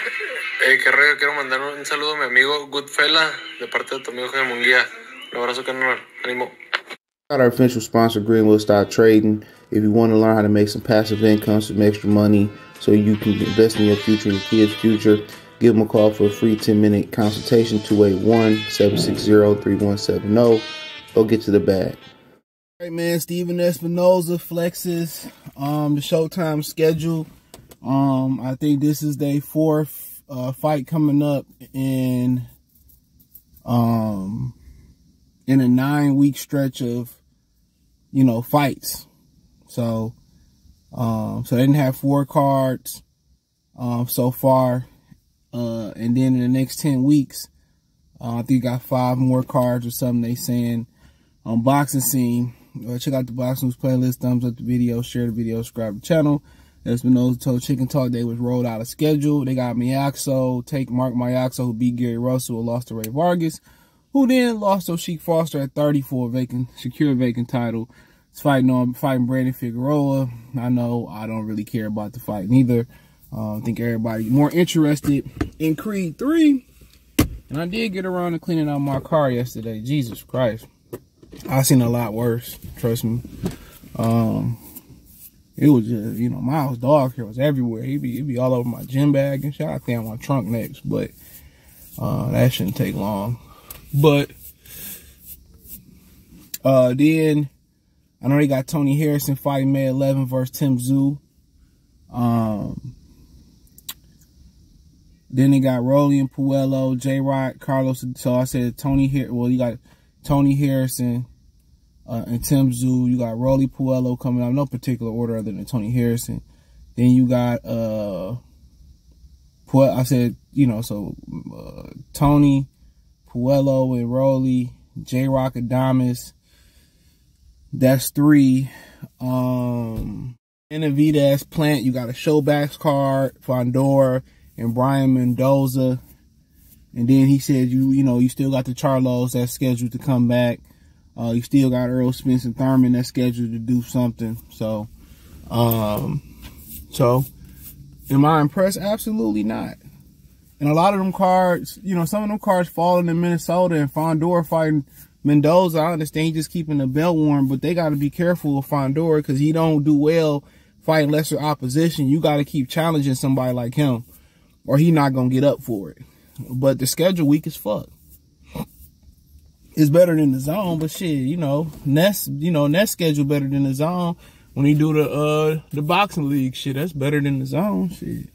Qué rollo, quiero mandar un saludo a mi amigo Goodfella de parte de tu amigo Jaime Munguía. Un abrazo, canal. Ánimo. Got our official sponsor, Greenwood Style Trading. If you want to learn how to make some passive income, some extra money, so you can invest in your future and your kids' future, give them a call for a free 10-minute consultation, 281-760-3170. Go get to the bag. All right, man, Steven Espinoza flexes the Showtime schedule. I think this is their fourth fight coming up in a 9-week stretch of, fights. So they didn't have 4 cards so far. And then in the next 10 weeks, I think got 5 more cards or something they saying on Boxing Scene. Check out the Boxing News playlist, thumbs up the video, share the video, subscribe to the channel. Espinoza told Chicken Talk they was rolled out of schedule. They got Miaxo, take Mark Miaxo, who beat Gary Russell, who lost to Ray Vargas, who then lost to Sheik Foster at 30 for a secure vacant title. It's fighting Brandon Figueroa. I know I don't really care about the fight neither. I think everybody more interested in Creed 3. And I did get around to cleaning out my car yesterday. Jesus Christ. I seen a lot worse, trust me. It was just, Miles' dog hair was everywhere. He'd be all over my gym bag and shit. I think on my trunk next, but that shouldn't take long. But then I know they got Tony Harrison fighting May 11 versus Tim Tszyu. Then they got Rolly and Puello, J-Rock, Carlos. So I said Tony here. Well, you got Tony Harrison and Tim Tszyu. You got Rolly Puello coming out, no particular order other than Tony Harrison. Then you got Tony, Puello, and Rolly, J-Rock, Adames. That's 3. Benavidez, Plant. You got a Showbacks card, Fondor, and Brian Mendoza. And then he said, you still got the Charlos that's scheduled to come back. You still got Earl Spence and Thurman that's scheduled to do something. So, am I impressed? Absolutely not. And a lot of them cards, some of them cards falling in Minnesota, and Fondor fighting Mendoza. I understand he's just keeping the belt warm, but they got to be careful with Fondor because he don't do well fighting lesser opposition. You got to keep challenging somebody like him, or he not going to get up for it. But the schedule weak as fuck. It's better than the zone, but shit, Ness schedule better than the zone. When he do the boxing league shit, that's better than the zone shit.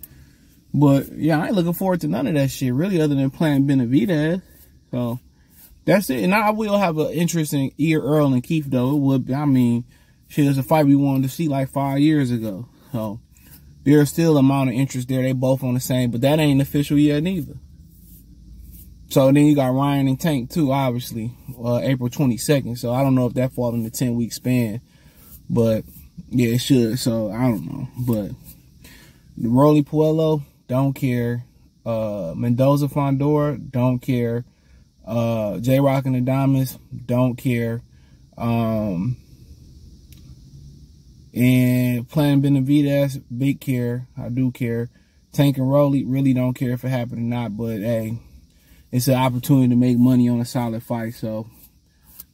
But yeah, I ain't looking forward to none of that shit really, other than playing Benavidez. So that's it. And I will have an interest in Earl and Keith though. It would, shit, it's a fight we wanted to see like 5 years ago. So there's still an amount of interest there. They both on the same, but that ain't official yet neither. So then you got Ryan and Tank too, obviously, April 22nd. So I don't know if that falls in the 10-week span, but yeah, it should. So I don't know, but the Rolly Puello, don't care. Mendoza Fondor, don't care. J-Rock and Adames, don't care. And playing Benavidez, big care. I do care. Tank and Rolly, really don't care if it happened or not, but hey, it's an opportunity to make money on a solid fight, so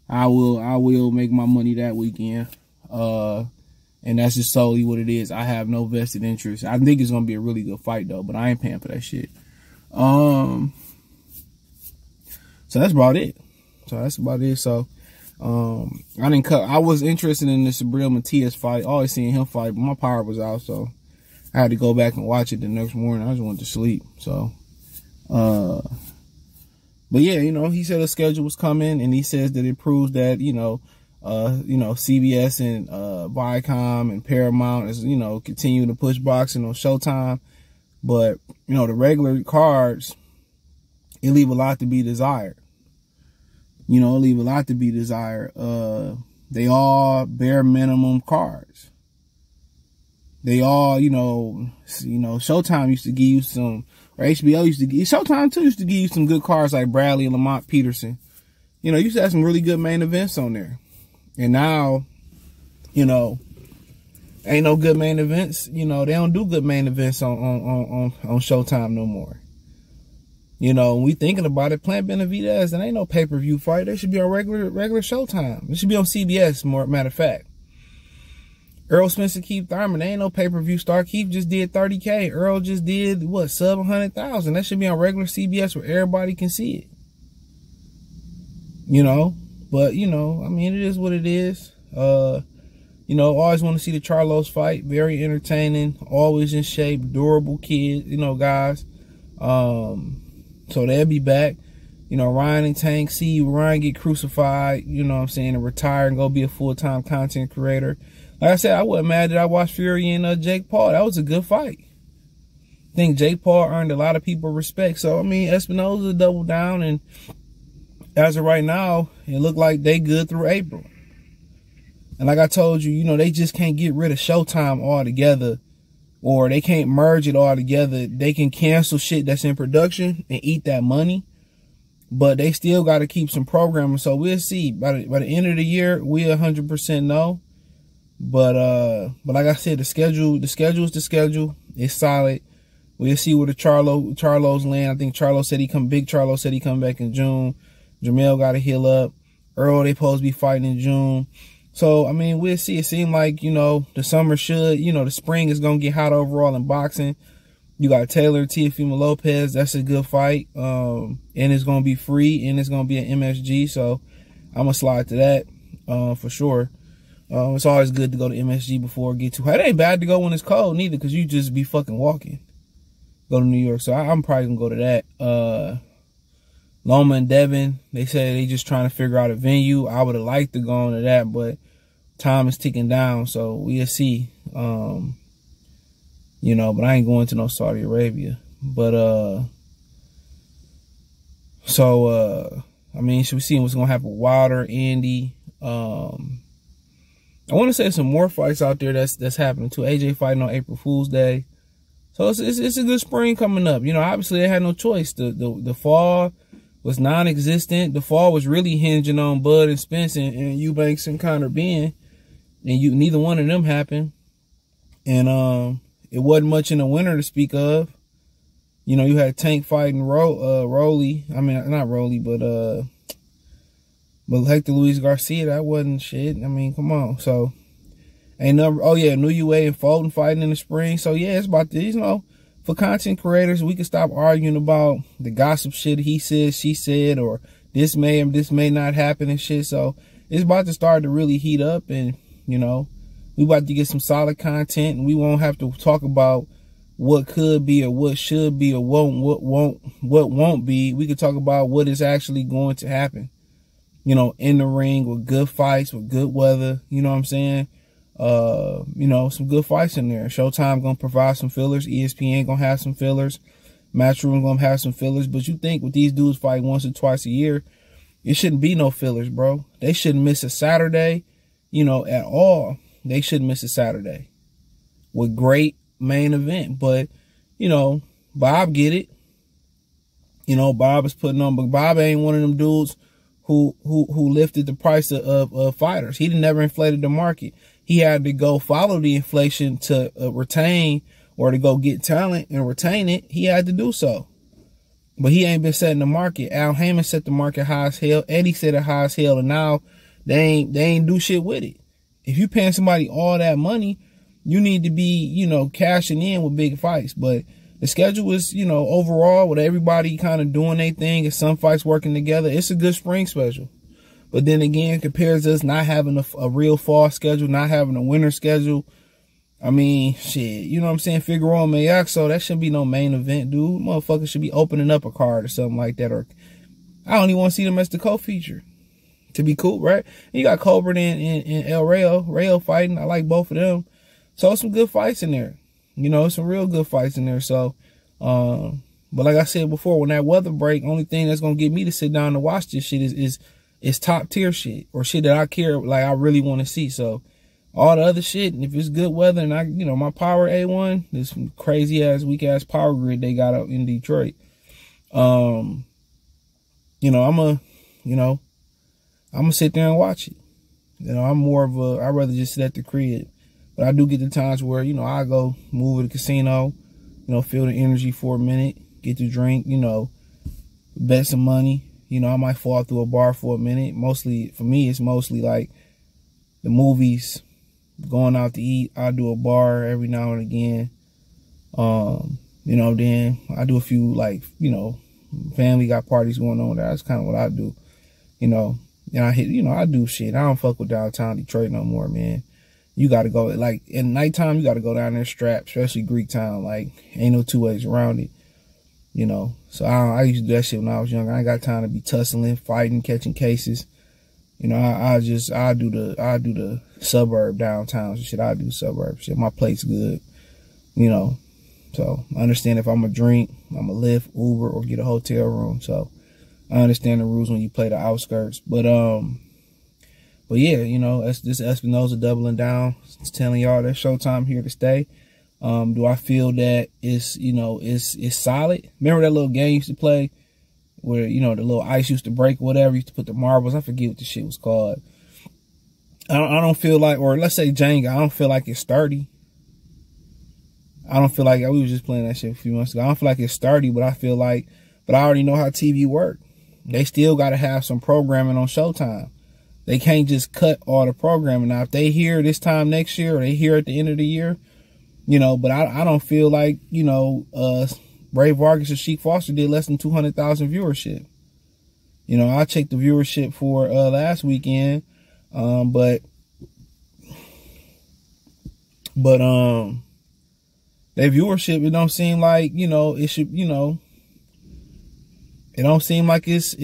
I will make my money that weekend. And that's just solely what it is. I have no vested interest. I think it's gonna be a really good fight though, but I ain't paying for that shit. So that's about it. So I was interested in the Sabril Matias fight. Always seeing him fight, but my power was out, so I had to go back and watch it the next morning. I just went to sleep. So but yeah, he said a schedule was coming, and he says that it proves that, CBS and Viacom and Paramount is, continuing to push boxing on Showtime. But, the regular cards, it leave a lot to be desired. They all bare minimum cards. They all, Showtime used to give you some, or HBO used to give, Showtime too used to give you some good cards like Bradley and Lamont Peterson. Used to have some really good main events on there. And now, Ain't no good main events. You know, they don't do good main events on Showtime no more. You know, we thinking about it, Plant Benavidez, and ain't no pay-per-view fight. They should be on regular Showtime. It should be on CBS, matter of fact. Earl Spencer, Keith Thurman, they ain't no pay-per-view star. Keith just did 30K. Earl just did, what, sub 100,000. That should be on regular CBS where everybody can see it. You know, but, you know, I mean, it is what it is. You know, always want to see the Charlos fight. Very entertaining, always in shape, durable kids, you know, guys. So they'll be back. You know, Ryan and Tank, see Ryan get crucified, you know what I'm saying, and retire and go be a full-time content creator. Like I said, I wasn't mad that I watched Fury and Jake Paul. That was a good fight. I think Jake Paul earned a lot of people respect. So, I mean, Espinoza doubled down, and as of right now, it looked like they good through April. And like I told you, you know, they just can't get rid of Showtime altogether, or they can't merge it all together. They can cancel shit that's in production and eat that money, but they still got to keep some programming. So we'll see. By the end of the year, we 100% know. But like I said, the schedule is the schedule. It's solid. We'll see where the Charlos land. I think Big Charlo said he come back in June. Jamel got to heal up. Earl, they supposed to be fighting in June. So, I mean, we'll see. It seemed like, you know, the summer should, you know, the spring is going to get hot overall in boxing. You got Taylor, Teofimo Lopez. That's a good fight. And it's going to be free, and it's going to be an MSG. So, I'm going to slide to that for sure. It's always good to go to MSG before it gets too hot. It ain't bad to go when it's cold, neither, because you just be fucking walking. Go to New York. So, I'm probably going to go to that. Loma and Devin, they said they just trying to figure out a venue. I would have liked to go on to that, but time is ticking down, so we'll see. You know, but I ain't going to no Saudi Arabia. But I mean, should we see what's gonna happen with Wilder, Andy? I want to say some more fights out there that's happening too. AJ fighting on April Fool's Day, so it's a good spring coming up. You know, obviously they had no choice. The fall was non-existent. The fall was really hinging on Bud and Spence and Eubanks and Conor Ben, and neither one of them happened. And it wasn't much in the winter to speak of. You know, you had Tank fighting Rolly. I mean, not Rolly, but Hector Luis Garcia. That wasn't shit. I mean, come on. So ain't no. Oh yeah, New UA and Fulton fighting in the spring. So yeah, it's about this. You know, for content creators, we can stop arguing about the gossip shit. He said, she said, or this may not happen and shit. So it's about to start to really heat up, and you know, we about to get some solid content, and we won't have to talk about what could be or what should be or what won't be. We could talk about what is actually going to happen. You know, in the ring with good fights, with good weather. You know what I'm saying? You know, some good fights in there. Showtime gonna provide some fillers. ESPN gonna have some fillers. Matchroom gonna have some fillers. But you think with these dudes fight once or twice a year, it shouldn't be no fillers, bro. They shouldn't miss a Saturday, you know, at all. They shouldn't miss a Saturday with great main event. But, you know, Bob get it. You know, Bob is putting on, but Bob ain't one of them dudes who lifted the price of fighters. He never inflated the market. He had to go follow the inflation to retain, or to go get talent and retain it. He had to do so. But he ain't been setting the market. Al Heyman set the market high as hell. Eddie set it high as hell, and now they ain't do shit with it. If you paying somebody all that money, you need to be, you know, cashing in with big fights. But the schedule is, you know, overall, with everybody kind of doing their thing and some fights working together, it's a good spring schedule. But then again, compared to us not having a real fall schedule, not having a winter schedule, I mean, shit, you know what I'm saying? Figueroa and Mayaxo, that shouldn't be no main event, dude. Motherfuckers should be opening up a card or something like that. Or I don't even want to see them as the co-feature. To be cool, right? And you got Colbert and El Rayo fighting. I like both of them. So some good fights in there. You know, some real good fights in there. So, but like I said before, when that weather break, only thing that's gonna get me to sit down and watch this shit is top tier shit, or shit that I care, like I really want to see. So all the other shit, and if it's good weather and I, you know, my power A1, this crazy ass weak ass power grid they got out in Detroit. You know, I'm gonna sit there and watch it. You know, I'm more of I'd rather just sit at the crib, But I do get the times where, you know, I go move to the casino, you know, feel the energy for a minute, get to drink, you know, bet some money. You know, I might fall through a bar for a minute. Mostly, for me, it's mostly like the movies, going out to eat. I do a bar every now and again. You know, then I do a few, like, you know, family got parties going on there. That's kind of what I do, you know. And I hit, you know, I do shit. I don't fuck with downtown Detroit no more, man. You got to go, like, at nighttime, you got to go down there strapped, especially Greek Town. Like, ain't no two ways around it, you know. So I used to do that shit when I was younger. I ain't got time to be tussling, fighting, catching cases. You know, I do the suburb downtown shit. I do suburb shit. My plate's good, you know. So I understand if I'm a drink, I'm a Lyft, Uber, or get a hotel room. So I understand the rules when you play the outskirts. But yeah, you know, this Espinoza doubling down. It's telling y'all that Showtime here to stay. Do I feel that it's, you know, it's solid? Remember that little game you used to play where, you know, the little ice used to break or whatever, you used to put the marbles. I forget what the shit was called. I don't feel like, or let's say Jenga, I don't feel like it's sturdy. I don't feel like, we was just playing that shit a few months ago. I don't feel like it's sturdy, but I already know how TV work. They still got to have some programming on Showtime. They can't just cut all the programming. Now, if they hear this time next year or they hear at the end of the year, you know, but I don't feel like, you know, Ray Vargas or Sheik Foster did less than 200,000 viewership. You know, I checked the viewership for last weekend, but their viewership, it don't seem like, you know, it should, you know, it don't seem like it's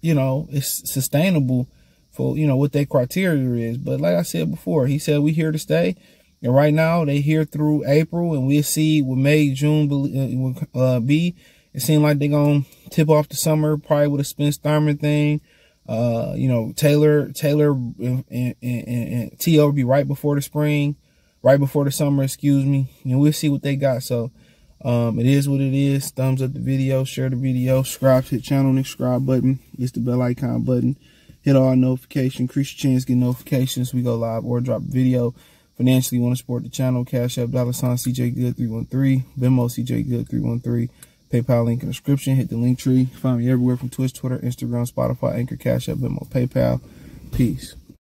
you know, it's sustainable for, you know, what their criteria is. But like I said before, he said we here to stay. And right now they here through April, and we'll see what May, June will be. It seems like they're going to tip off the summer probably with a Spence Thurman thing. You know, Taylor and T.O. will be right before the spring. Right before the summer, excuse me, and we'll see what they got. So it is what it is. Thumbs up the video, share the video, subscribe to the channel, and the subscribe button. It's the bell icon button. Hit all notifications, increase your chance to get notifications. We go live or drop a video. Financially, want to support the channel, Cash App, $CJGood313, Venmo, CJGood313, PayPal link in the description. Hit the link tree. Find me everywhere from Twitch, Twitter, Instagram, Spotify, Anchor, Cash App, Venmo, PayPal. Peace.